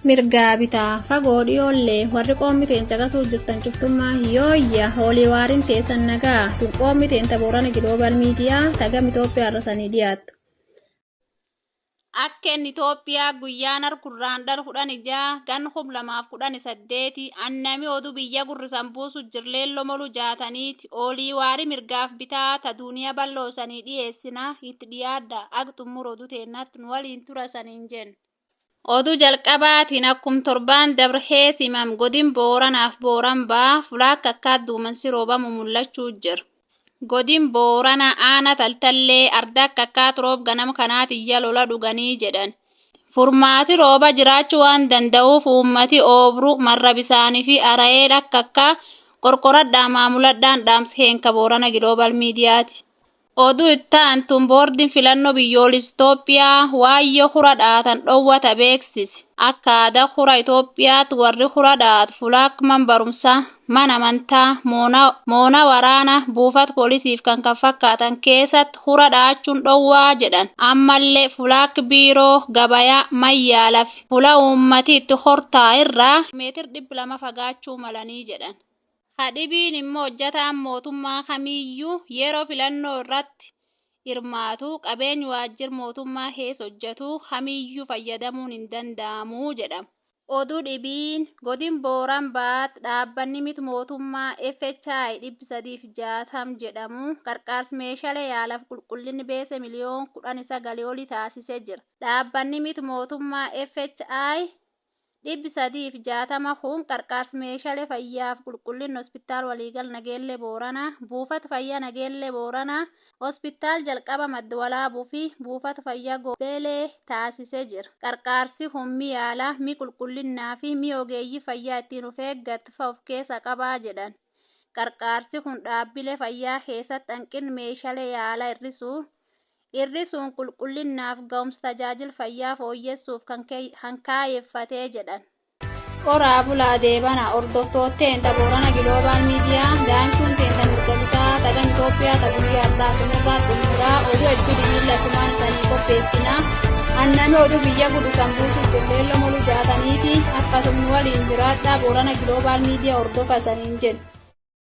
mirgaa bitaa fagoo dhiyoollee warri qoommiteen caqasuu jirtan cuftummaa hiyooyya hoolii waariin teessan nagaa tun qoommiteen taboorana giloobal miidiyaa tagam Itoophiyaa irrasanii dhiyaattu. Akkeen Itoophiyaa guyyaan harkurraan dhar 16 gan 2018 annami oduu biyya gurrisan buusu jirleello molu jaataniiti olii waarii mirgaaf bitaa ta duuniyaa balloosanii dhiyeessina itti dhiyaadda aqxummur oduu teennatti nu waliin turasaniin jenna. Oduu jalqabaatiin akkum torbaan dabrhee simam godin booranaaf booran baa fulaakka akkaat duumansi roobamu mul'achuu jira. Godin boorana aana taltallee ardakka akkaat roob ganam kanaatiyya lola dhuganii jedhan. Furmaati rooba jiraachuu waan danda'uuf uummati oobru marra bisaanii fi ara'ee dhakkakka qorqoradhaa maamuladhaan dhaamsi heenka boorana giloobal miidiyaati. Oduu ittaan tun boordiin filannoo biyyoolessa Itoophiyaa waayyoo hura dhaatan dhowwata beeksise. Akka aadaa hura Itoophiyaatti warri hura dhaatu fulaakman barumsaa, mana amantaa, moona waraana, buufata poolisiif kan fakkaatan keessatti hura dhaachuun dhowwaa jedhan. Ammallee fulaak biiroo gabayaa mayyaalaaf fula uummati itti hortaa irraa meetir 200 fagaachuu malanii jedhan. Hadhibiin immoo hojjetaan mootummaa kamiiyyuu yeroo filannoo irratti hirmaatu qabeenyi waajjir mootummaa hees hojjetu kamiiyyuu fayyadamuun hin danda'amu jedhama. Oduu dhibiin godin booran baat dhaabbanni miti mootummaa FHI 360 jedhamu qarqaarsi meeshaalee yaalaaf qulqullinni beese miliyoon 19 oli taasisee jira. Dhaabbanni miti mootummaa FHI 360 kun qarqaarsi meeshaalee fayyaaf qulqullinni hospitaal waliigal nageellee booranaa, buufata fayyaa nageellee booranaa, hospitaal jalqaba madda walaabuu fi buufata fayyaa gobeelee taasisee jira. Qarqaarsi kun mi yaalaa, mi qulqullinnaa fi mi ogeeyyii fayyaa ittiin of eeggatu of keessa qabaa jedhan. Qarqaarsi kun dhaabbilee fayyaa keessatti hanqinni meeshaalee yaalaa hir'isuun qulqullinnaaf ga'umsa tajaajila fayyaa fooyyessuuf kan kaayeffatee jedhan. Qoraa bulaa deebana hordoftootteen taboorana giloobal miidiyaa daa'imtuun teentan mirgabitaa tagan Itoophiyaa tabuyyaa irraa sunirraa xumuraa oduu hedduu diniillasumaan isaanii qopheessinaa annami oduu biyya guddusan buusuuf jirleello molu jaataniiti akkasumni waliin jiraadhaa boorana giloobal miidiyaa hordofa isaniin jedhu.